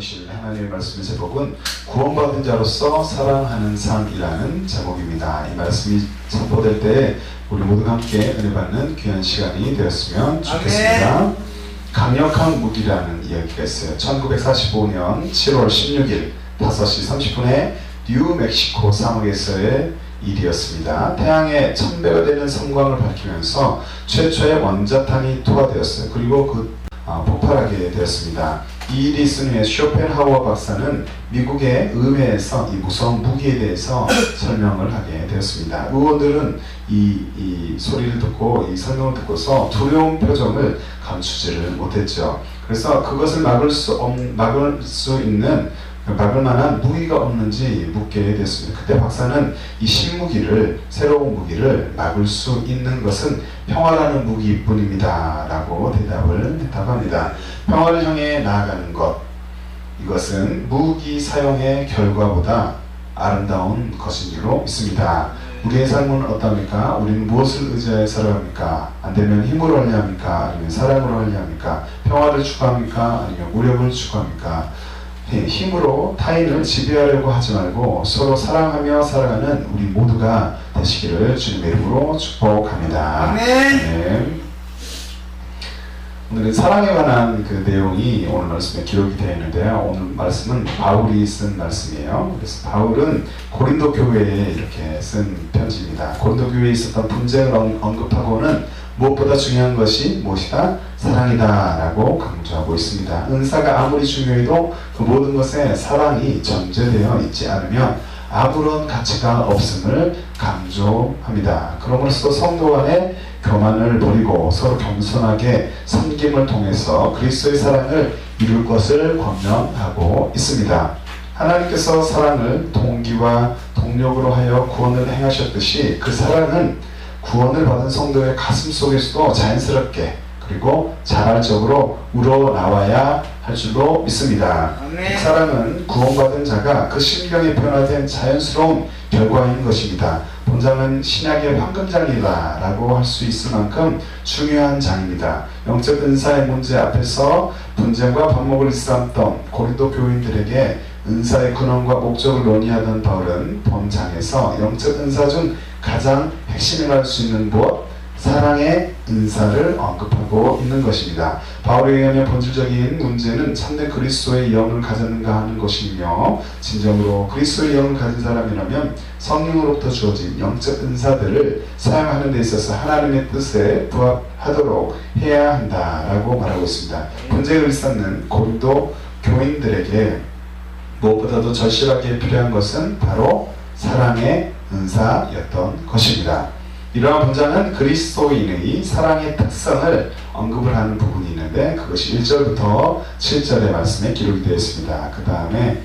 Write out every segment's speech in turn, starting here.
나누실 하나님의 말씀의 제목은 구원받은 자로서 사랑하는 삶이라는 제목입니다. 이 말씀이 선포될 때 우리 모두가 함께 은혜 받는 귀한 시간이 되었으면 좋겠습니다. 아멘. 강력한 무기라는 이야기가 있어요. 1945년 7월 16일 5시 30분에 뉴멕시코 사막에서의 일이었습니다. 태양의 1000배가 되는 성광을 밝히면서 최초의 원자탄이 투하되었어요. 그리고 폭발하게 되었습니다. 이 일이 있은 후에 쇼펜하우어 박사는 미국의 의회에서 이 무서운 무기에 대해서 설명을 하게 되었습니다. 의원들은 이 소리를 듣고 이 설명을 듣고서 두려운 표정을 감추지를 못했죠. 그래서 그것을 막을 수 있는 막을 만한 무기가 없는지 묻게 됐습니다. 그때 박사는 이 신무기를, 새로운 무기를 막을 수 있는 것은 평화라는 무기뿐입니다 라고 대답을 했다고 합니다. 평화를 향해 나아가는 것, 이것은 무기 사용의 결과보다 아름다운 것인 줄로 믿습니다. 우리의 삶은 어떠합니까? 우리는 무엇을 의지하여 살아갑니까? 안되면 힘으로 하려 합니까? 아니면 사랑으로 하려 합니까? 평화를 추구합니까? 아니면 무력을 추구합니까? 힘으로 타인을 지배하려고 하지 말고 서로 사랑하며 살아가는 우리 모두가 되시기를 주님의 이름으로 축복합니다. 아멘. 오늘은 사랑에 관한 그 내용이 오늘 말씀에 기록이 되어 있는데요. 오늘 말씀은 바울이 쓴 말씀이에요. 그래서 바울은 고린도 교회에 이렇게 쓴 편지입니다. 고린도 교회에 있었던 분쟁을 언급하고는 무엇보다 중요한 것이 무엇이다? 사랑이다 라고 강조하고 있습니다. 은사가 아무리 중요해도 그 모든 것에 사랑이 전제되어 있지 않으면 아무런 가치가 없음을 강조합니다. 그러므로써 성도 간에 교만을 버리고 서로 겸손하게 섬김을 통해서 그리스도의 사랑을 이룰 것을 권면하고 있습니다. 하나님께서 사랑을 동기와 동력으로 하여 구원을 행하셨듯이 그 사랑은 구원을 받은 성도의 가슴 속에서도 자연스럽게 그리고 자발적으로 우러나와야 할 줄로 믿습니다. 그 사랑은 구원받은 자가 그 심령에 변화된 자연스러운 결과인 것입니다. 본장은 신약의 황금장이다 라고 할 수 있을 만큼 중요한 장입니다. 영적 은사의 문제 앞에서 분쟁과 반목을 일삼던 고린도 교인들에게 은사의 근원과 목적을 논의하던 바울은 본장에서 영적 은사 중 가장 핵심이라 할 수 있는 무엇? 사랑의 은사를 언급하고 있는 것입니다. 바울에 의하면 본질적인 문제는 참된 그리스도의 영을 가졌는가 하는 것이며 진정으로 그리스도의 영을 가진 사람이라면 성령으로부터 주어진 영적 은사들을 사용하는 데 있어서 하나님의 뜻에 부합하도록 해야 한다라고 말하고 있습니다. 분쟁을 일삼는 고린도 교인들에게 무엇보다도 절실하게 필요한 것은 바로 사랑의 은사였던 것입니다. 이러한 분장은 그리스도인의 사랑의 특성을 언급을 하는 부분이 있는데 그것이 1절부터 7절의 말씀에 기록이 되어 있습니다. 그 다음에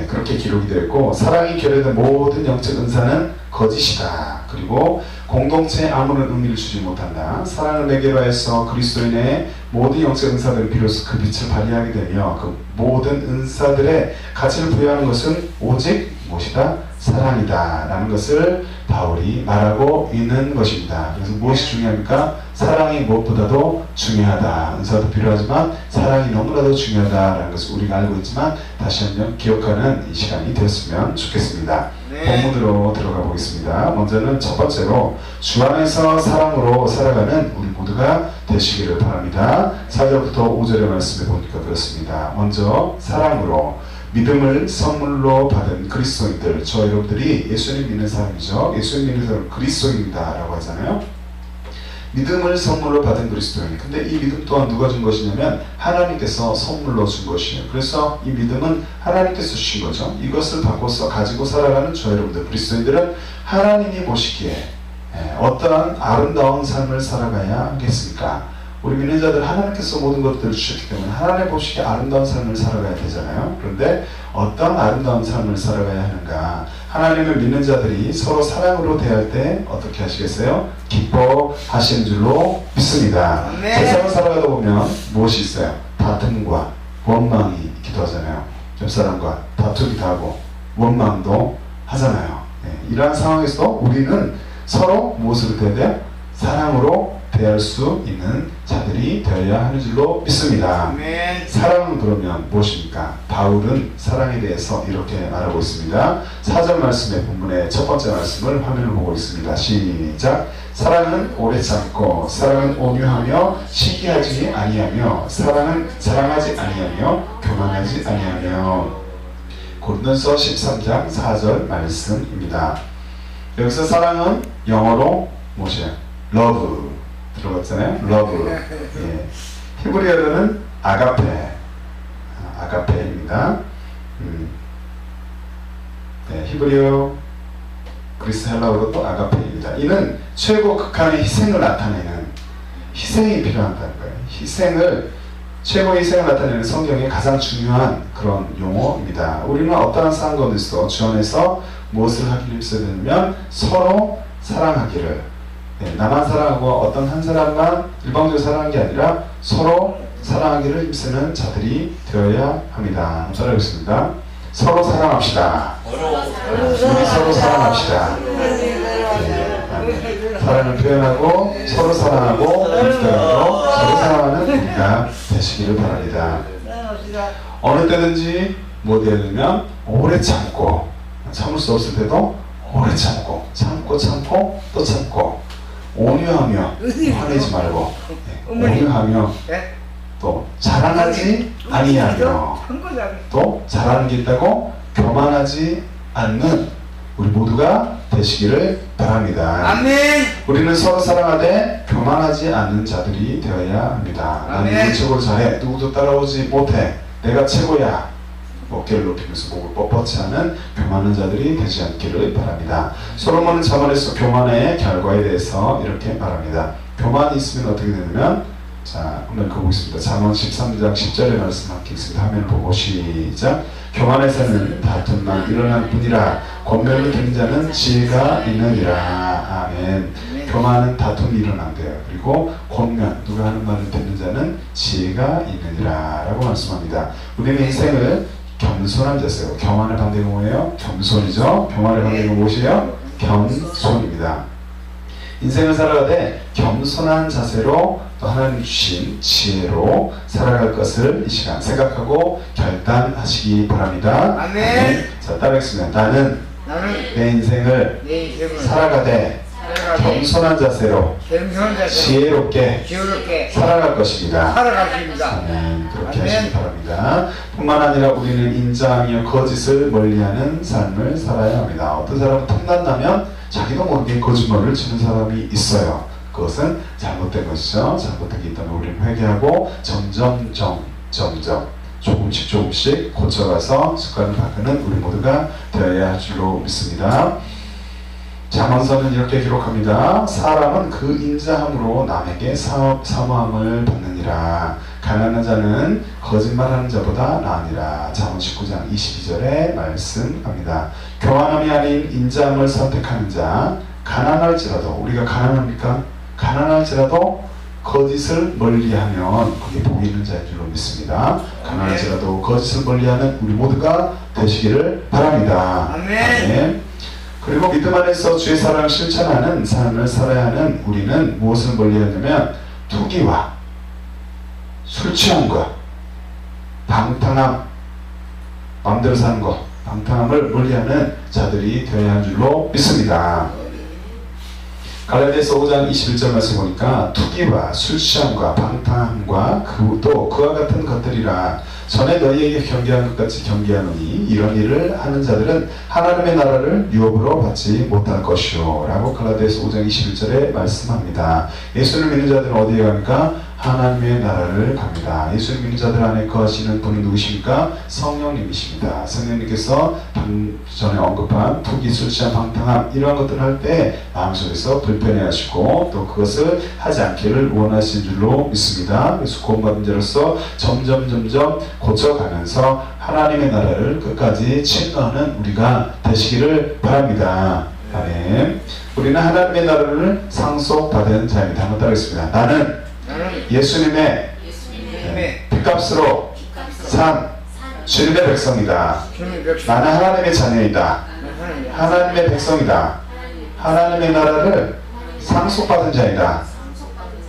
그렇게 기록이 되어 있고 사랑이 결여된 모든 영적 은사는 거짓이다. 그리고 공동체에 아무런 의미를 주지 못한다. 사랑을 매개로 해서 그리스도인의 모든 영적 은사들을 비로소 그 빛을 발휘하게 되며 그 모든 은사들의 가치를 부여하는 것은 오직 무엇이다? 사랑이다 라는 것을 바울이 말하고 있는 것입니다. 그래서 무엇이 중요합니까? 사랑이 무엇보다도 중요하다. 은사도 필요하지만 사랑이 너무나도 중요하다라는 것을 우리가 알고 있지만 다시 한번 기억하는 이 시간이 되었으면 좋겠습니다. 본문으로 들어가 보겠습니다. 먼저는 첫 번째로 주 안에서 사랑으로 살아가는 우리 모두가 되시기를 바랍니다. 4절부터 5절의 말씀을 보니까 그렇습니다. 먼저 사랑으로 믿음을 선물로 받은 그리스도인들, 저 여러분들이 예수님 믿는 사람이죠. 예수님 믿는 사람은 그리스도인이다 라고 하잖아요. 믿음을 선물로 받은 그리스도인. 근데 이 믿음 또한 누가 준 것이냐면 하나님께서 선물로 준 것이에요. 그래서 이 믿음은 하나님께서 주신 거죠. 이것을 가지고 살아가는 저 여러분들 그리스도인들은 하나님이 보시기에 어떠한 아름다운 삶을 살아가야 하겠습니까? 우리 믿는 자들 하나님께서 모든 것들을 주셨기 때문에 하나님 보시기에 아름다운 삶을 살아가야 되잖아요. 그런데 어떤 아름다운 삶을 살아가야 하는가? 하나님을 믿는 자들이 서로 사랑으로 대할 때 어떻게 하시겠어요? 기뻐하시는 줄로 믿습니다. 세상을 살아가다 보면 무엇이 있어요? 다툼과 원망이 있기도 하잖아요. 옆사람과 다투기도 하고 원망도 하잖아요. 이러한 상황에서 우리는 서로 무엇으로 대해야 돼요? 사랑으로 대할 수 있는 자들이 되어야 하는 줄로 믿습니다. 아멘. 사랑은 그러면 무엇입니까? 바울은 사랑에 대해서 이렇게 말하고 있습니다. 4절 말씀의 본문의 첫 번째 말씀을 화면을 보고 있습니다. 시작. 사랑은 오래 참고 사랑은 온유하며 시기하지 아니하며 사랑은 자랑하지 아니하며 교만하지 아니하며. 고린도서 13장 4절 말씀입니다. 여기서 사랑은 영어로 무엇이에요? love 들어봤잖아요. love. 예. 히브리어로는 아가페입니다. 네, 히브리어 그리스 헬라어로도 아가페입니다. 이는 최고 극한의 희생을 나타내는, 희생이 필요하다는 거예요. 최고의 희생을 나타내는 성경의 가장 중요한 그런 용어입니다. 우리는 어떠한 상황 가운데서 주 안에서 무엇을 하기를 힘써야 되냐면 서로 사랑하기를, 네, 나만 사랑하고 어떤 한 사람만 일방적으로 사랑하는 게 아니라 서로 사랑하기를 힘쓰는 자들이 되어야 합니다. 따라하겠습니다. 서로 사랑합시다. 우리 서로 사랑합시다. 네, 사랑을 표현하고 서로 사랑하고 믿음으로 서로 사랑하는 우리가 되시기를 바랍니다. 어느 때든지 뭐 되어야 되면 오래 참고, 참을 수 없을 때도 오래 참고 또 참고, 온유하며 화내지 말고, 네, 온유하며 또 자랑하지 아니하며, 또 잘하는 게 있다고 교만하지 않는 우리 모두가 되시기를 바랍니다. 아멘. 우리는 서로 사랑하되 교만하지 않는 자들이 되어야 합니다. 나는 이걸 최고로 잘해, 누구도 따라오지 못해, 내가 최고야, 어깨를 높이면서 목을 뻣뻣이 하는 교만한 자들이 되지 않기를 바랍니다. 솔로몬은 자문에서 교만의 결과에 대해서 이렇게 말합니다. 교만이 있으면 어떻게 되냐면, 자, 오늘 그거 보겠습니다. 잠언 13장 10절의 말씀 함께 읽습니다. 화면을 보고 시작. 교만에서는 다툼만 일어날 뿐이라 권면을 듣는 자는 지혜가 있느니라. 아멘. 교만은 다툼이 일어난대요. 그리고 권면, 누가 하는 말을 듣는 자는 지혜가 있느니라 라고 말씀합니다. 우리는 인생을 겸손한 자세요. 교만의 반대가 뭐예요? 겸손이죠. 교만의 반대가 무엇이에요? 겸손입니다. 인생을 살아가되 겸손한 자세로 또 하나님 주신 지혜로 살아갈 것을 이 시간 생각하고 결단하시기 바랍니다. 아멘. 자, 따라하겠습니다. 나는 내 인생을 살아가되 겸손한 자세로 지혜롭게 살아갈 것입니다. 아멘. 그렇게 하시기 바랍니다. 뿐만 아니라 우리는 인자하며 거짓을 멀리하는 삶을 살아야 합니다. 어떤 사람은 탐난다면 자기도 모르게 거짓말을 치는 사람이 있어요. 그것은 잘못된 것이죠. 잘못된 게 있다면 우리는 회개하고 점점 조금씩 고쳐가서 습관을 바꾸는 우리 모두가 되어야 할 줄로 믿습니다. 잠언서는 이렇게 기록합니다. 사람은 그 인자함으로 남에게 사모함을 받느니라. 가난한 자는 거짓말하는 자보다 나으니라. 잠언 19장 22절에 말씀합니다. 교만함이 아닌 인자함을 선택하는 자, 가난할지라도, 우리가 가난합니까? 가난할지라도 거짓을 멀리하면 그게 복이 있는 자인 줄로 믿습니다. 가난할지라도 거짓을 멀리하는 우리 모두가 되시기를 바랍니다. 아멘. 그리고 믿음 안에서 주의 사랑을 실천하는 삶을 살아야 하는 우리는 무엇을 멀리하냐면 투기와 술 취함과 방탕함, 마음대로 사는 것, 방탕함을 멀리하는 자들이 되어야 할 줄로 믿습니다. 갈라디아서 5장 21절 말씀 보니까 투기와 술 취함과 방탕함과 또 그와 같은 것들이라 전에 너희에게 경계한 것 같이 경계하노니 이런 일을 하는 자들은 하나님의 나라를 유업으로 받지 못할 것이요 라고 갈라디아서 5장 21절에 말씀합니다. 예수를 믿는 자들은 어디에 갑니까? 하나님의 나라를 갑니다. 예수를 믿는 자들 안에 거하시는 분은 누구십니까? 성령님이십니다. 성령님께서 전에 언급한 투기, 술 취함, 방탕함 이러한 것들을 할 때 마음속에서 불편해하시고 또 그것을 하지 않기를 원하신 줄로 믿습니다. 그래서 구원받은 자로서 점점 고쳐가면서 하나님의 나라를 끝까지 침노하는 우리가 되시기를 바랍니다. 아멘. 우리는 하나님의 나라를 상속받은 자입니다. 한번 따라하겠습니다. 나는 예수님의 핏값으로 산 주님의 백성이다. 나는 하나님의 자녀이다. 하나님의 백성이다. 하나님의 나라를 상속받은 자이다.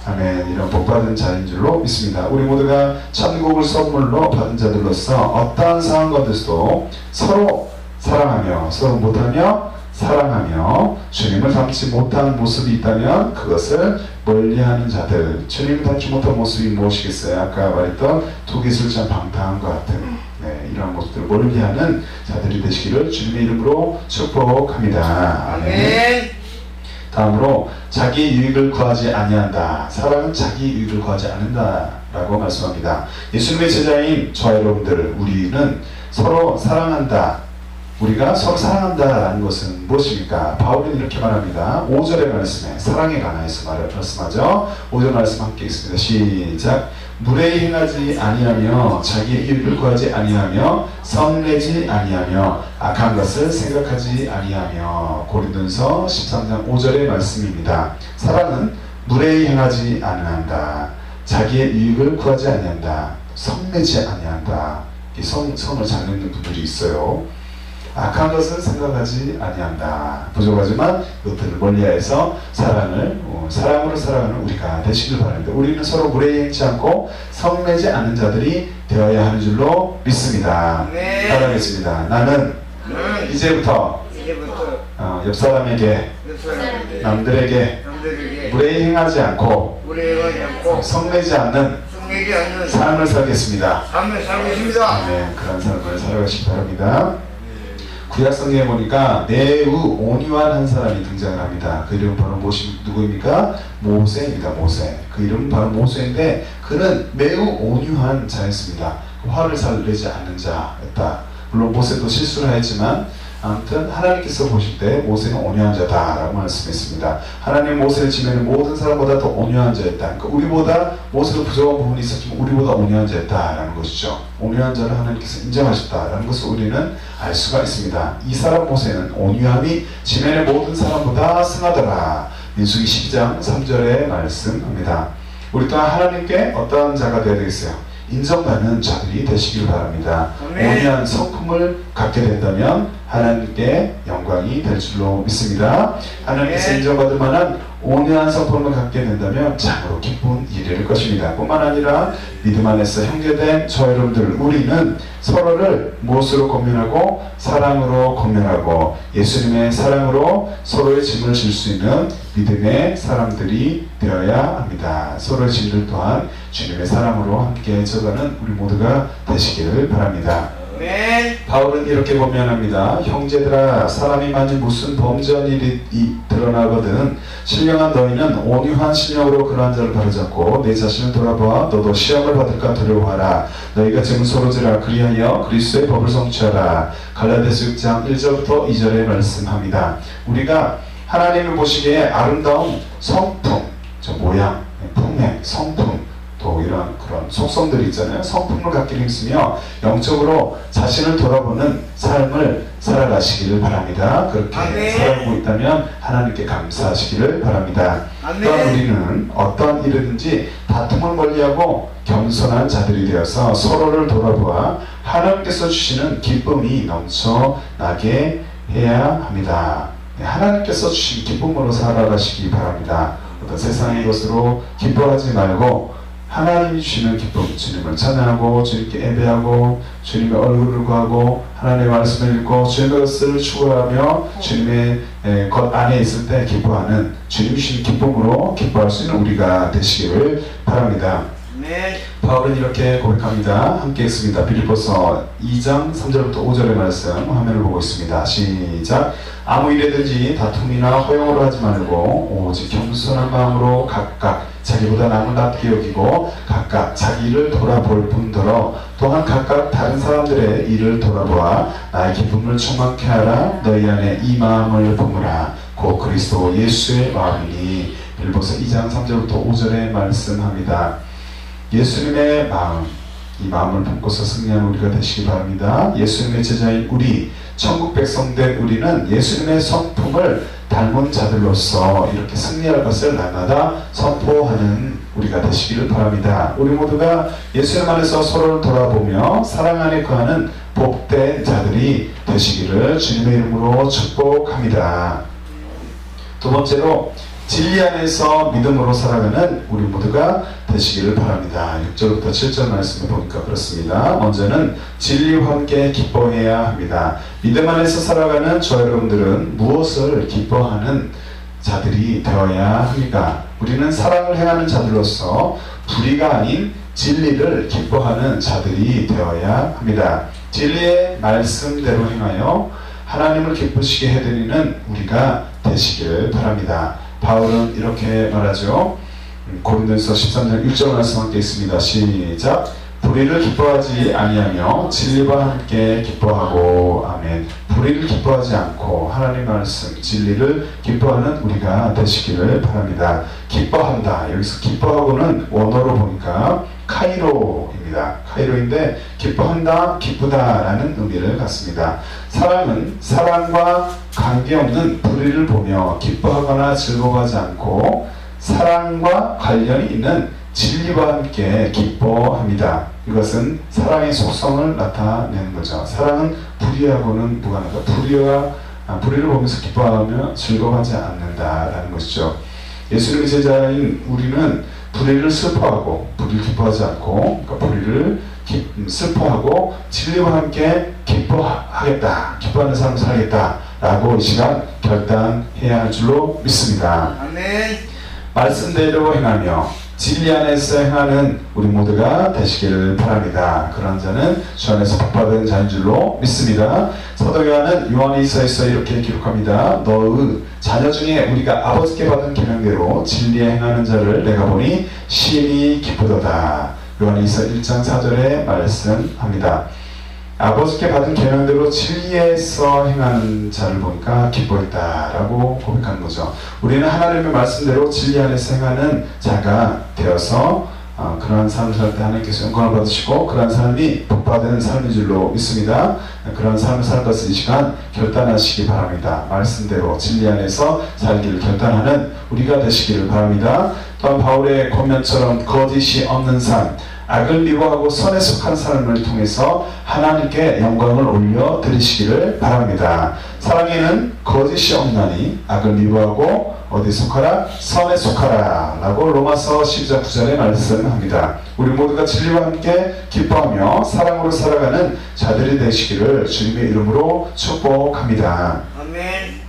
아멘. 이런 복받은 자인 줄로 믿습니다. 우리 모두가 천국을 선물로 받은 자들로서 어떠한 상황 가운데서도 서로 사랑하며 서로 못하며 사랑하며 주님을 닮지 못한 모습이 있다면 그것을 멀리하는 자들, 주님을 닮지 못한 모습이 무엇이겠어요? 아까 말했던 두기술장 방탕한 것 같은 이러한 모습들을 멀리하는 자들이 되시기를 주님의 이름으로 축복합니다. 아멘. 다음으로 자기 유익을 구하지 아니한다. 사랑은 자기 유익을 구하지 않는다라고 말씀합니다. 예수님의 제자인 저와 여러분들, 우리는 서로 사랑한다. 우리가 서로 사랑한다라는 것은 무엇입니까? 바울은 이렇게 말합니다. 5절의 말씀에 사랑에 관하여서 말씀하죠. 5절 말씀 함께 읽습니다. 시작. 무례히 행하지 아니하며 자기의 이익을 구하지 아니하며 성내지 아니하며 악한 것을 생각하지 아니하며. 고린도전서 13장 5절의 말씀입니다. 사랑은 무례히 행하지 아니한다. 자기의 이익을 구하지 아니한다. 성내지 아니한다. 성을 잘 내는 분들이 있어요. 악한 것을 생각하지 아니한다. 부족하지만 그것들을 멀리하여서 사랑으로 살아가는 우리가 되시길 바랍니다. 우리는 서로 무례히 행치 않고 성내지 않는 자들이 되어야 하는 줄로 믿습니다. 따라하겠습니다. 나는 이제부터 옆 사람에게 남들에게 무례히 행하지 않고 성내지 않는 삶을 살겠습니다. 네, 그런 삶을 살아가시기 바랍니다. 구약 성경에 보니까 매우 온유한 한 사람이 등장을 합니다. 그 이름은 바로 누구입니까? 모세입니다. 모세. 그 이름은 바로 모세인데 그는 매우 온유한 자였습니다. 화를 잘 내지 않는 자였다. 물론 모세도 실수를 했지만 아무튼 하나님께서 보실 때 모세는 온유한 자다라고 말씀했습니다. 하나님 모세를 지내는 모든 사람보다 더 온유한 자였다. 그러니까 우리보다 모세도 부족한 부분이 있었지만 우리보다 온유한 자였다라는 것이죠. 온유한 자를 하나님께서 인정하셨다라는 것을 우리는 알 수가 있습니다. 이 사람 모세는 온유함이 지면의 모든 사람보다 승하더라. 민수기 12장 3절에 말씀합니다. 우리 또한 하나님께 어떠한 자가 되어야 되겠어요? 인정받는 자들이 되시길 바랍니다. 온유한 성품을 갖게 된다면 하나님께 영광이 될 줄로 믿습니다. 하나님께서 인정받을 만한 온유한 성품을 갖게 된다면 참으로 기쁜 일이 될 것입니다. 뿐만 아니라 믿음 안에서 형제된 저 여러분들, 우리는 서로를 무엇으로 권면하고 사랑으로 권면하고 예수님의 사랑으로 서로의 짐을 질 수 있는 믿음의 사람들이 되어야 합니다. 서로의 짐들 또한 주님의 사랑으로 함께 져가는 우리 모두가 되시기를 바랍니다. 바울은 이렇게 권면합니다. 형제들아, 사람이 만일 무슨 범죄한 일이 드러나거든 신령한 너희는 온유한 심령으로 그러한 자를 바로잡고 내 자신을 돌아보아 너도 시험을 받을까 두려워하라. 너희가 지금 서로지라 그리하여 그리스도의 법을 성취하라. 갈라디아서 6장 1절부터 2절에 말씀합니다. 우리가 하나님을 보시기에 아름다운 성품, 모양, 품행, 성품, 또 이런 그런 속성들이 있잖아요. 성품을 갖기를 힘쓰며 영적으로 자신을 돌아보는 삶을 살아가시기를 바랍니다. 그렇게 살아가고 있다면 하나님께 감사하시기를 바랍니다. 또한 우리는 어떤 일이든지 다툼을 멀리하고 겸손한 자들이 되어서 서로를 돌아보아 하나님께서 주시는 기쁨이 넘쳐나게 해야 합니다. 하나님께서 주신 기쁨으로 살아가시기 바랍니다. 어떤 세상의 것으로 기뻐하지 말고 하나님이 주시는 기쁨, 주님을 찬양하고 주님께 예배하고 주님의 얼굴을 구하고 하나님의 말씀을 읽고 주님의 것을 추구하며 주님의 것 안에 있을 때 기뻐하는 주님이 주시는 기쁨으로 기뻐할 수 있는 우리가 되시기를 바랍니다. 바울은 이렇게 고백합니다. 함께 읽습니다. 빌립보서 2장 3절부터 5절의 말씀 화면을 보고 있습니다. 시작. 아무 일에든지 다툼이나 허용으로 하지 말고 오직 겸손한 마음으로 각각 자기보다 남을 낮게 여기고 각각 자기 일을 돌아볼 뿐더러 또한 각각 다른 사람들의 일을 돌아보아 나의 기쁨을 충만케 하라. 너희 안에 이 마음을 품으라. 곧 그리스도 예수의 마음이니. 빌립보서 2장 3절부터 5절에 말씀합니다. 예수님의 마음, 이 마음을 품고서 승리하는 우리가 되시기 바랍니다. 예수님의 제자인 우리, 천국 백성된 우리는 예수님의 성품을 닮은 자들로서 이렇게 승리할 것을 날마다 선포하는 우리가 되시기를 바랍니다. 우리 모두가 예수님 안에서 서로를 돌아보며 사랑 안에 거하는 복된 자들이 되시기를 주님의 이름으로 축복합니다. 두 번째로 진리 안에서 믿음으로 살아가는 우리 모두가 되시기를 바랍니다. 6절부터 7절 말씀을 보니까 그렇습니다. 먼저는 진리와 함께 기뻐해야 합니다. 믿음 안에서 살아가는 저 여러분들은 무엇을 기뻐하는 자들이 되어야 합니까? 우리는 사랑을 행하는 자들로서 불의가 아닌 진리를 기뻐하는 자들이 되어야 합니다. 진리의 말씀대로 행하여 하나님을 기쁘시게 해드리는 우리가 되시기를 바랍니다. 바울은 이렇게 말하죠. 고린도서 13장 1절 말씀 함께 있습니다. 시작. 불의를 기뻐하지 아니하며 진리와 함께 기뻐하고. 아멘. 불의를 기뻐하지 않고 하나님 말씀 진리를 기뻐하는 우리가 되시기를 바랍니다. 기뻐한다. 여기서 기뻐하고는 원어로 보니까 카이로입니다. 카이로인데 기뻐한다, 기쁘다라는 의미를 갖습니다. 사랑은 사랑과 관계없는 불의를 보며 기뻐하거나 즐거워하지 않고 사랑과 관련이 있는 진리와 함께 기뻐합니다. 이것은 사랑의 속성을 나타내는 거죠. 사랑은 불의하고는 무관하다. 불의를 보면서 기뻐하며 즐거워하지 않는다라는 것이죠. 예수님의 제자인 우리는 불의를 슬퍼하고 불의를 기뻐하지 않고, 그러니까 불의를 슬퍼하고 진리와 함께 기뻐하겠다, 기뻐하는 삶을 살겠다라고 이 시간 결단해야 할 줄로 믿습니다. 아멘. 말씀대로 행하며 진리 안에서 행하는 우리 모두가 되시기를 바랍니다. 그런 자는 주 안에서 복받은 자인 줄로 믿습니다. 사도 요한은 요한일서에서 이렇게 기록합니다. 너의 자녀 중에 우리가 아버지께 받은 계명대로 진리에 행하는 자를 내가 보니 심히 기쁘도다. 요한일서 1장 4절에 말씀합니다. 아버지께 받은 계명대로 진리에서 행하는 자를 보니까 기뻐했다라고 고백하는 거죠. 우리는 하나님의 말씀대로 진리 안에서 행하는 자가 되어서 그러한 삶을 살 때 하나님께서 영광을 받으시고 그러한 삶이 복받은 삶인 줄로 믿습니다. 그러한 삶을 살 것을 이 시간 결단하시기 바랍니다. 말씀대로 진리 안에서 살기를 결단하는 우리가 되시기를 바랍니다. 또한 바울의 권면처럼 거짓이 없는 삶, 악을 미워하고 선에 속한 삶을 통해서 하나님께 영광을 올려 드리시기를 바랍니다. 사랑에는 거짓이 없나니 악을 미워하고 어디 속하라? 선에 속하라 라고 로마서 12장 9절에 말씀합니다. 우리 모두가 진리와 함께 기뻐하며 사랑으로 살아가는 자들이 되시기를 주님의 이름으로 축복합니다. 아멘.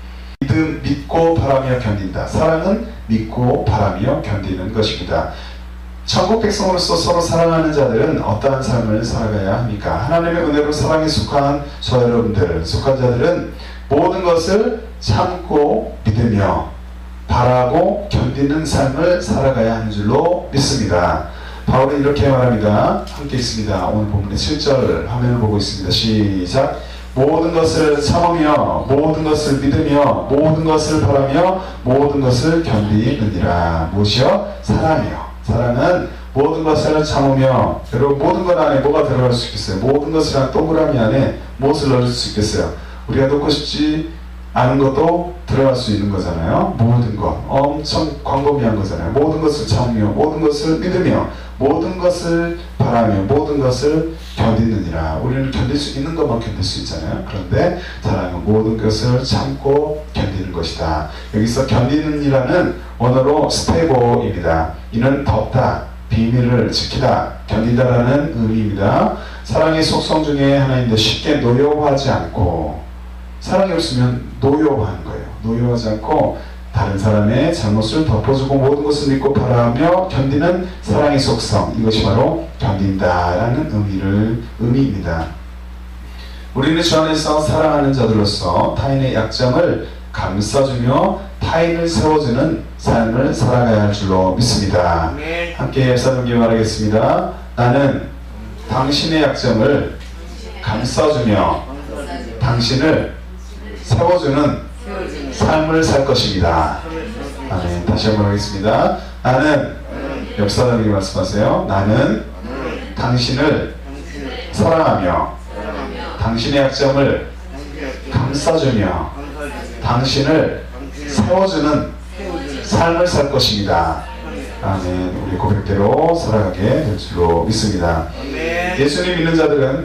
믿고 바라며 견딘다. 사랑은 믿고 바라며 견디는 것입니다. 천국 백성으로서 서로 사랑하는 자들은 어떠한 삶을 살아가야 합니까? 하나님의 은혜로 사랑에 속한 저 여러분들, 속한 자들은 모든 것을 참고 믿으며 바라고 견디는 삶을 살아가야 하는 줄로 믿습니다. 바울은 이렇게 말합니다. 함께 있습니다. 오늘 본문의 7절 화면을 보고 있습니다. 시작. 모든 것을 참으며 모든 것을 믿으며 모든 것을 바라며 모든 것을 견디느니라. 무엇이요? 사랑이요. 사랑은 모든 것을 참으며, 여러분 모든 것 안에 뭐가 들어갈 수 있겠어요? 모든 것을 한 동그라미 안에 무엇을 넣을 수 있겠어요? 우리가 넣고 싶지 않은 것도 들어갈 수 있는 거잖아요. 모든 것, 엄청 광범위한 거잖아요. 모든 것을 참으며 모든 것을 믿으며 모든 것을 바라며 모든 것을 견디느니라. 우리는 견딜 수 있는 것만 견딜 수 있잖아요. 그런데 사랑은 모든 것을 참고 견디는 것이다. 여기서 견디는이라는 원어로 스테고입니다. 이는 덮다, 비밀을 지키다, 견디다라는 의미입니다. 사랑의 속성 중에 하나인데 쉽게 노여워하지 않고, 사랑이 없으면 노여워하는 거예요. 노여워하지 않고 다른 사람의 잘못을 덮어주고 모든 것을 믿고 바라며 견디는 사랑의 속성, 이것이 바로 견딘다라는 의미입니다. 우리는 주 안에서 사랑하는 자들로서 타인의 약점을 감싸주며 타인을 세워주는 삶을 살아가야 할 줄로 믿습니다. 함께 사랑하며 말하겠습니다. 나는 당신의 약점을 감싸주며 당신을 세워주는 삶을 살 것입니다. 아멘. 다시 한번 하겠습니다. 나는, 옆 사람에게 말씀하세요. 나는 당신을 사랑하며 당신의 약점을 감싸주며 당신을 세워주는 삶을 살 것입니다. 아멘. 우리 고백대로 살아가게 될 줄로 믿습니다. 예수님 믿는 자들은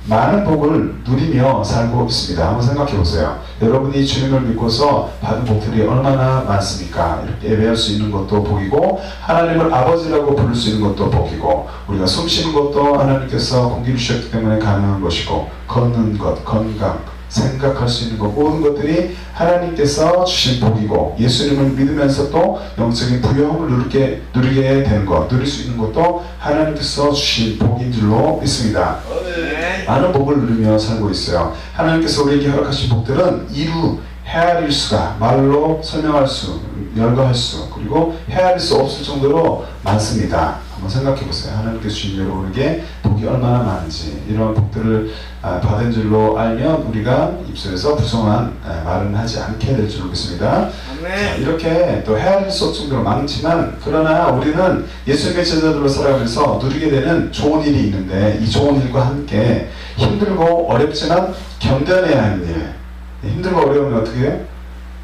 많은 복을 누리며 살고 있습니다. 한번 생각해 보세요. 여러분이 주님을 믿고서 받은 복들이 얼마나 많습니까? 이렇게 예배할 수 있는 것도 복이고, 하나님을 아버지라고 부를 수 있는 것도 복이고, 우리가 숨 쉬는 것도 하나님께서 공기를 주셨기 때문에 가능한 것이고, 걷는 것, 건강, 생각할 수 있는 것, 모든 것들이 하나님께서 주신 복이고, 예수님을 믿으면서 또 영적인 부여함을 누리게 되는 것, 누릴 수 있는 것도 하나님께서 주신 복인 줄로 믿습니다. 많은 복을 누리며 살고 있어요. 하나님께서 우리에게 허락하신 복들은 이루 헤아릴 수가, 말로 설명할 수, 열거할 수, 그리고 헤아릴 수 없을 정도로 많습니다. 한번 생각해 보세요. 하나님께서 주신 여러분에게 복이 얼마나 많은지, 이런 복들을 받은 줄로 알면 우리가 입술에서 부정한 말은 하지 않게 될 줄로 믿습니다. 자, 이렇게 또 헤아릴 수 없을 정도로 많지만, 그러나 우리는 예수님의 제자들로 살아가면서 누리게 되는 좋은 일이 있는데, 이 좋은 일과 함께 힘들고 어렵지만 견뎌내야 하는 일, 힘들고 어려우면 어떻게 해요?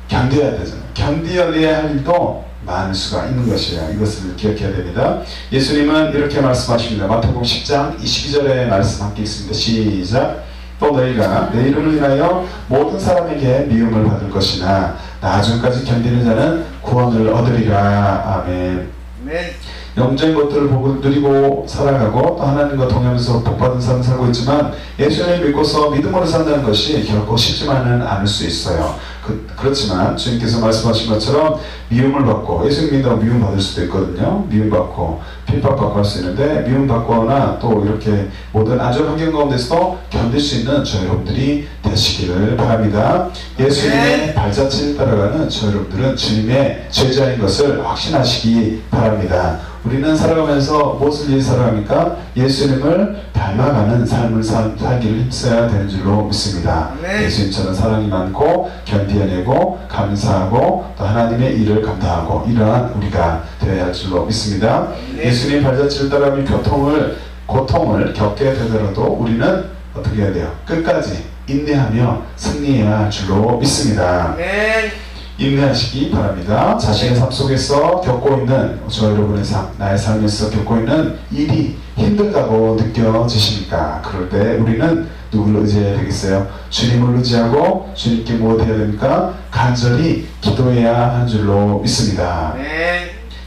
견뎌야 되잖아요. 견뎌내야 할 일도 많을 수가 있는 것이에요. 이것을 기억해야 됩니다. 예수님은 이렇게 말씀하십니다. 마태복음 10장 22절의 말씀 함께 있습니다. 시작. 또 너희가 내 이름을 인하여 모든 사람에게 미움을 받을 것이나 나중까지 견디는 자는 구원을 얻으리라. 아멘. 영적인 것들을 보고 누리고 살아가고 또 하나님과 동행하면서 복받은 삶을 살고 있지만, 예수님을 믿고서 믿음으로 산다는 것이 결코 쉽지만은 않을 수 있어요. 그렇지만 주님께서 말씀하신 것처럼 미움을 받고, 예수님 믿다고 미움 받을 수도 있거든요. 미움 받고 핍박받고 할 수 있는데, 미움 받거나 또 이렇게 모든 안전 환경 가운데서도 견딜 수 있는 저 여러분들이 되시기를 바랍니다. 예수님의 발자취를 따라가는 저 여러분들은 주님의 제자인 것을 확신하시기 바랍니다. 우리는 살아가면서 무엇을 위해 살아갑니까? 예수님을 닮아가는 삶을 살기를 힘써야 되는 줄로 믿습니다. 예수님처럼 사랑이 많고 견디어내고 감사하고 또 하나님의 일을 감당하고, 이러한 우리가 되어야 할 줄로 믿습니다. 예수님 발자취를 따라가며 고통을 겪게 되더라도 우리는 어떻게 해야 돼요? 끝까지 인내하며 승리해야 할 줄로 믿습니다. 인내하시기 바랍니다. 자신의 삶 속에서 겪고 있는, 저 여러분의 삶, 나의 삶에서 겪고 있는 일이 힘들다고 느껴지십니까? 그럴 때 우리는 누구를 의지해야 되겠어요? 주님을 의지하고 주님께 무엇 해야 됩니까? 간절히 기도해야 한 줄로 믿습니다.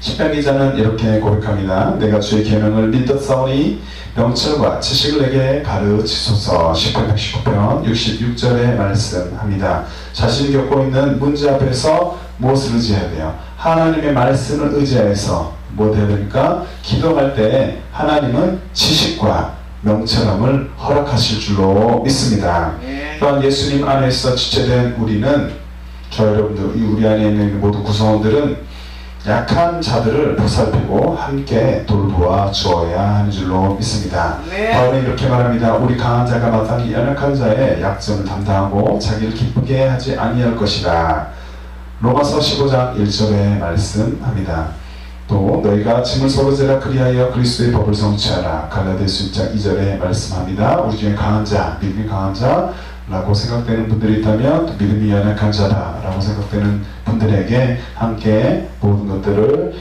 시편 기자는 이렇게 고백합니다. 내가 주의 계명을 믿었사오니 명철과 지식을 내게 가르치소서. 시편 119편 66절에 말씀합니다. 자신이 겪고 있는 문제 앞에서 무엇을 의지해야 돼요? 하나님의 말씀을 의지해서 무엇 해야 됩니까? 기도할 때 하나님은 지식과 명철함을 허락하실 줄로 믿습니다. 또한 예수님 안에서 지체된 우리는, 저 여러분들, 우리 안에 있는 모든 구성원들은 약한 자들을 보살피고 함께 돌보아 주어야 하는 줄로 믿습니다. 바울은 이렇게 말합니다. 우리 강한 자가 마땅히 연약한 자의 약점을 담당하고 자기를 기쁘게 하지 아니할 것이라. 로마서 15장 1절에 말씀합니다. 또 너희가 짐을 서로 지라 그리하여 그리스도의 법을 성취하라. 갈라디아서 1장 2절에 말씀합니다. 우리 중에 강한 자, 믿음이 강한 자 라고 생각되는 분들이 있다면, 또 믿음이 연약한 자다 라고 생각되는 분들에게 함께 모든 것들을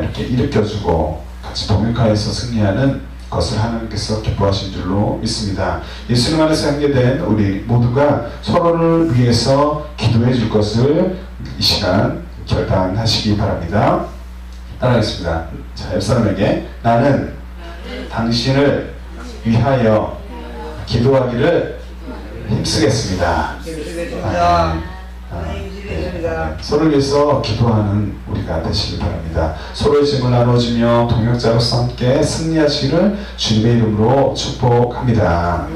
이렇게 일으켜주고 같이 동역하여서 승리하는 것을 하나님께서 기뻐하신 줄로 믿습니다. 예수님 안에서 연계된 우리 모두가 서로를 위해서 기도해 줄 것을 이 시간 결단하시기 바랍니다. 따라하겠습니다. 자, 옆 사람에게 나는 당신을 위하여 기도하기를 힘쓰겠습니다. 서로를 위해서 기도하는 우리가 되시기 바랍니다. 서로의 짐을 나눠주며 동역자로서 함께 승리하시기를 주님의 이름으로 축복합니다.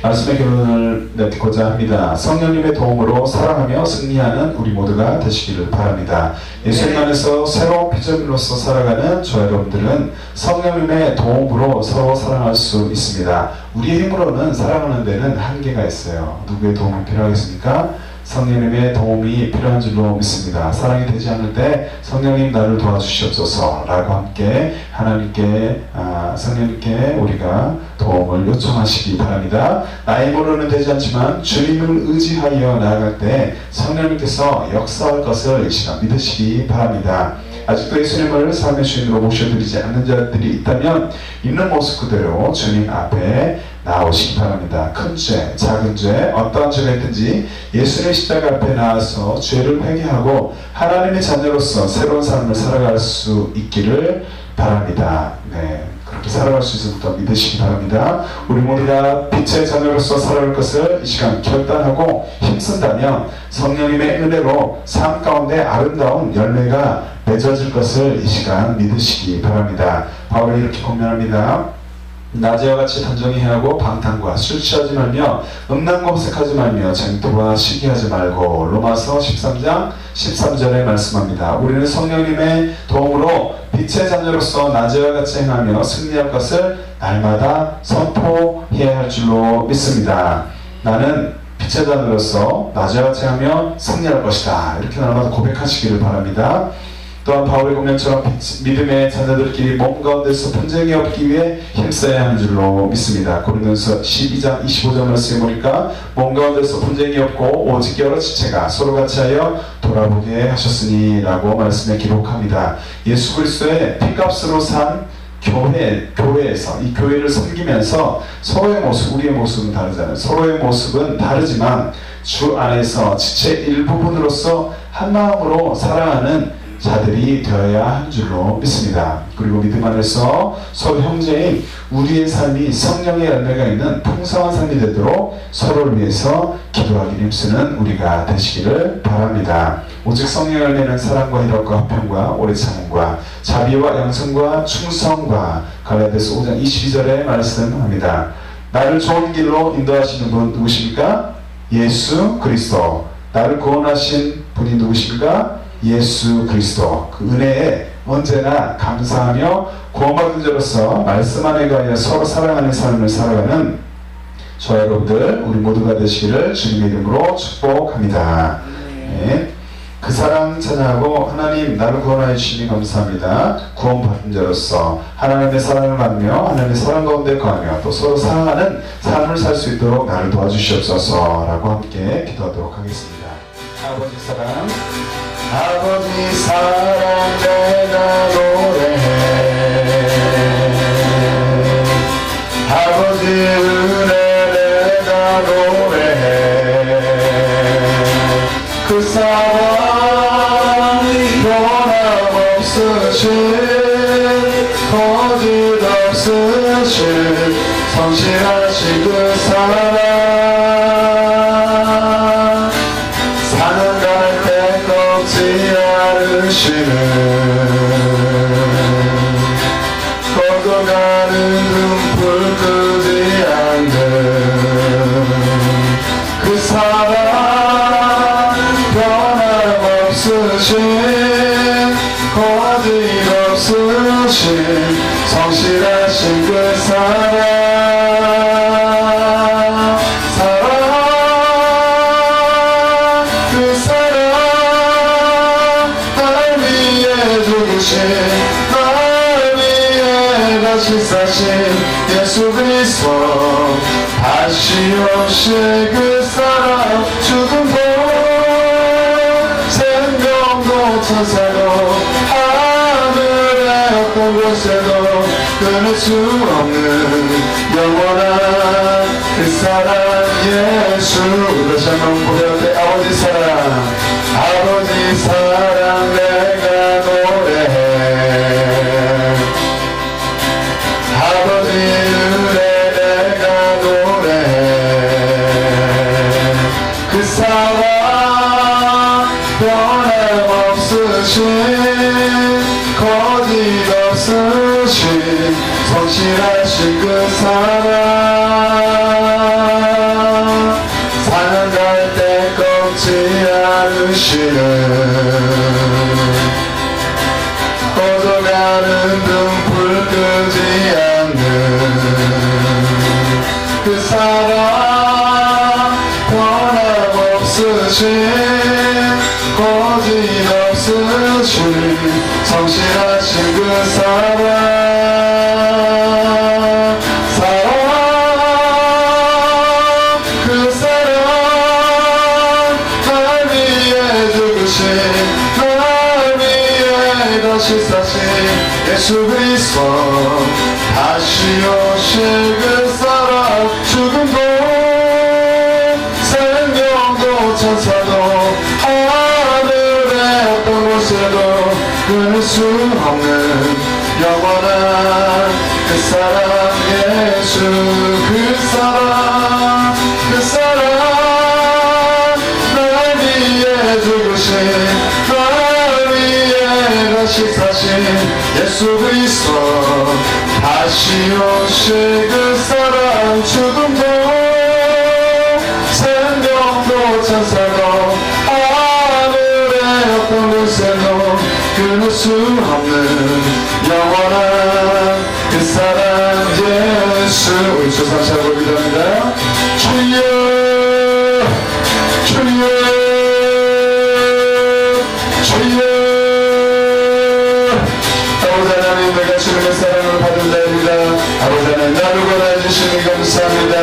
말씀의 결론을 맺고자 합니다. 성령님의 도움으로 사랑하며 승리하는 우리 모두가 되시기를 바랍니다. 예수님 안에서 새로운 피조물로서 살아가는 저 여러분들은 성령님의 도움으로 서로 사랑할 수 있습니다. 우리의 힘으로는 사랑하는 데는 한계가 있어요. 누구의 도움이 필요하겠습니까? 성령님의 도움이 필요한 줄로 믿습니다. 사랑이 되지 않을 때 성령님 나를 도와주시옵소서 라고 함께 하나님께 성령님께 우리가 도움을 요청하시기 바랍니다. 나의 힘으로는 되지 않지만 주님을 의지하여 나아갈 때 성령님께서 역사할 것을 이 시간 믿으시기 바랍니다. 아직도 예수님을 삶의 주인으로 모셔드리지 않는 자들이 있다면 있는 모습 그대로 주님 앞에 나오시기 바랍니다. 큰 죄, 작은 죄, 어떠한 죄가 있든지 예수님의 십자가 앞에 나와서 죄를 회개하고 하나님의 자녀로서 새로운 삶을 살아갈 수 있기를 바랍니다. 네, 그렇게 살아갈 수 있을 것 믿으시기 바랍니다. 우리 모두가 빛의 자녀로서 살아갈 것을 이 시간 결단하고 힘쓴다면 성령님의 은혜로 삶 가운데 아름다운 열매가 맺어질 것을 이 시간 믿으시기 바랍니다. 바울이 이렇게 권면합니다. 낮에와 같이 단정히 행하고 방탕과 술 취하지 말며 음란 검색하지 말며 쟁토와 시기하지 말고. 로마서 13장 13절에 말씀합니다. 우리는 성령님의 도움으로 빛의 자녀로서 낮에와 같이 행하며 승리할 것을 날마다 선포해야 할 줄로 믿습니다. 나는 빛의 자녀로서 낮에와 같이 하며 승리할 것이다. 이렇게 날마다 고백하시기를 바랍니다. 또한 바울의 공명처럼 믿음의 자녀들끼리 몸 가운데서 분쟁이 없기 위해 힘써야 하는 줄로 믿습니다. 고린도서 12장 25절 말씀에 보니까 몸 가운데서 분쟁이 없고 오직 여러 지체가 서로 같이 하여 돌아보게 하셨으니 라고 말씀에 기록합니다. 예수 그리스도의 피값으로 산 교회에서 이 교회를 섬기면서 서로의 모습, 우리의 모습은 다르잖아요. 서로의 모습은 다르지만 주 안에서 지체 일부분으로서 한 마음으로 사랑하는 자들이 되어야 한 줄로 믿습니다. 그리고 믿음 안에서 서로 형제인 우리의 삶이 성령의 열매가 있는 풍성한 삶이 되도록 서로를 위해서 기도하기 힘쓰는 우리가 되시기를 바랍니다. 오직 성령의 열매는 사랑과 희락과 화평과 오래 참음과 자비와 양성과 충성과 갈라디아서 5장 22절에 말씀합니다. 나를 좋은 길로 인도하시는 분 누구십니까? 예수 그리스도. 나를 구원하신 분이 누구십니까? 예수 그리스도. 그 은혜에 언제나 감사하며 구원받은 자로서 말씀 안에 가하여 서로 사랑하는 삶을 살아가는 저와 여러분들 우리 모두가 되시기를 주님의 이름으로 축복합니다. 네. 그 사랑 찬양하고 하나님 나를 구원하여 주시니 감사합니다. 구원받은 자로서 하나님의 사랑을 받며 하나님의 사랑 가운데 거하며 또 서로 사랑하는 삶을 살 수 있도록 나를 도와주시옵소서 라고 함께 기도하도록 하겠습니다. 아버지 사랑, 아버지 사랑 내가 노래해. 아버지 은혜 내가 노래해. 그 사랑 변함없으신 거짓 없으신 성실하신 그 사랑 사는 갈 때 꺾지 않으시는 걷어가는 등불 끄지 않는 그 사랑 변함없으신 거짓 없으신 성실하신 그 사랑 그 사랑 날 위해 죽으신 날 위해 다시 사신 예수 그리스도 다시 오실 그 사랑 죽음도 생명도 천사도 하늘의 어떤 곳에도 끊을 수 없는 영원한 그 사랑 예수. 다시 한번 고백할 아버지 사랑, 아버지 사랑 내가 노래해. 아버지 은혜 내가 노래해. 그 사랑 변함없으신 거짓 없으신 성실하신 그 사랑 사는 갈 때 꺾지 않으시는 꺼져가는 등불 끄지 않는 그 사랑 변함없으신 거짓 없으신 성실하신 그 사랑 그 사랑 날 위해 죽으신 날 위해 다시 사신 예수 그리스도 다시 오실 그 사랑 수 없는 영원한 그 사랑 예수 그 사랑 날 위해 죽으신 날 위해 다시 사신 예수 그리스도 다시 오실 그 사랑 죽음도 생명도 천사도 하늘의 어떤 곳에도 끊을 수 없는 영원한 그 사랑 예수 우리 주 삼차고 기도합니다. 주여 주여 주여 아버지 하나님 내가 주님의 사랑을 받은 자입니다. 아버지 하나님 나를 권해주시니 감사합니다.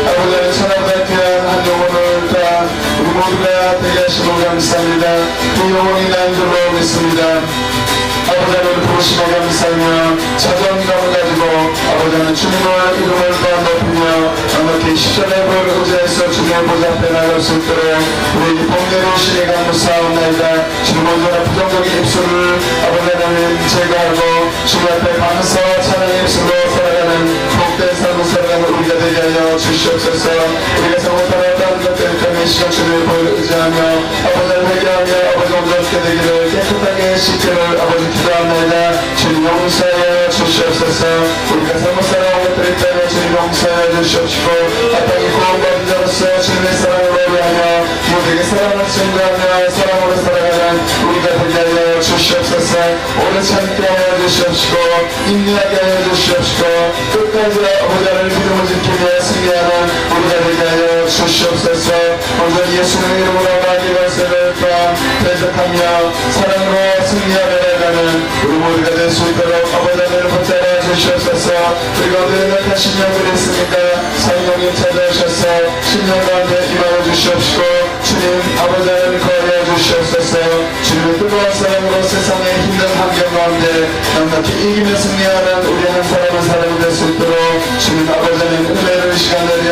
아버지 하나님 천하보다 귀한 한 영혼을 다 우리 모두가 되게 하시고 감사합니다. 그 영혼이 난 줄로 믿습니다. 아버지 하나님 부르심에 감사하며 자존감을 가지고 아버지 하나님 주님의 이름을 더 높이며 넉넉히 십자가의 보혈을 의지해서 주님의 보좌 앞에 나갈 수 있도록 우리 복내리시니 감사합니다. 주님 언제나 부정적인 입술을 아버지 하나님 제거하고 주님 앞에 감사와 찬양의 입술로 살아가는 복된 삶을 살아가는 우리가 되게 하여 주시옵소서. 우리가 잘못하는 다른 것들을 통해 시간 주님의 보혈을 의지하며 아버지를 회개하며 아버지 온전케 되기를 깨끗하게 씻기를 아버지 기도합니다. 주님 용서하여 주시옵소서. 우리가 잘못 살아온 것들이 있다면 주님 용서하여 주시옵시고 이 땅에 구원받은 자로서 주님의 사랑을 노래하며 모두에게 사랑을 증거하며 사랑으로 살아가는 우리가 되게 하여 주시옵소서. 오래 참게 하여 주시옵시고 인내하게 하여 주시옵시고 끝까지 아버지 하나님 믿음을 지키며 승리하는 우리가 되게 하여 주시옵소서. 온전히 예수님의 이름으로 마귀 권세를 대적하며 사랑으로 승리하며 나가는 우리 모두가 될 수 있도록 아버지 하나님을 붙잡아 주시옵소서. 우리가 어디에 약하신 영들이 있으니까 성령님 찾아오셔서 10년 가운데 임하여 주시옵시고 주님 아버지 하나님 거하여 주시옵소서. 주님의 뜨거운 사랑으로 세상의 힘든 환경 가운데 넉넉히 이기며 승리하는 우리 한 사람은 사람이 될 수 있도록 주님 아버지 하나님 은혜를 시간 내려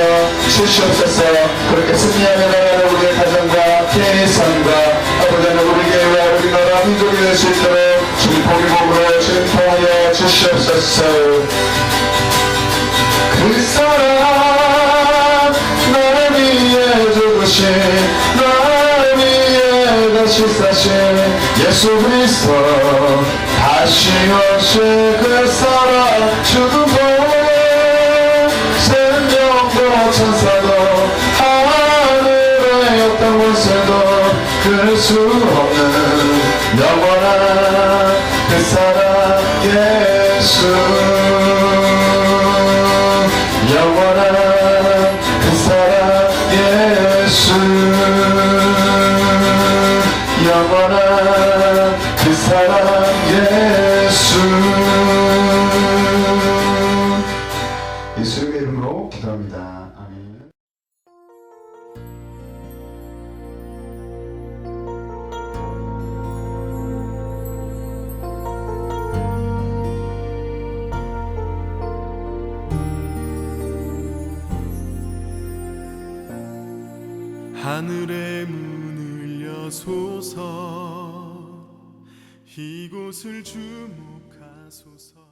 주시옵소서. 그렇게 승리하며 나가는 우리의 가정과 개인의 삶과 아버지 하나님 우리 교회와 우리 나라 민족이 될 수 있도록 주님 복이복으로 주님 통하여 주시옵소서. 그 사랑 나를 위해 죽으신 나를 위해 다시 사신 예수 그리스도 다시 오실 그 사랑 죽음도 생명도 천사도 하늘의 어떤 곳에도 끊을 수 없는 영원한 그 사랑 예수 영원한 그 사랑 예수 영원한 그 사랑 예수 예수님의 이름으로 기도합니다. 아멘. 하늘의 문을 여소서 이곳을 주목하소서.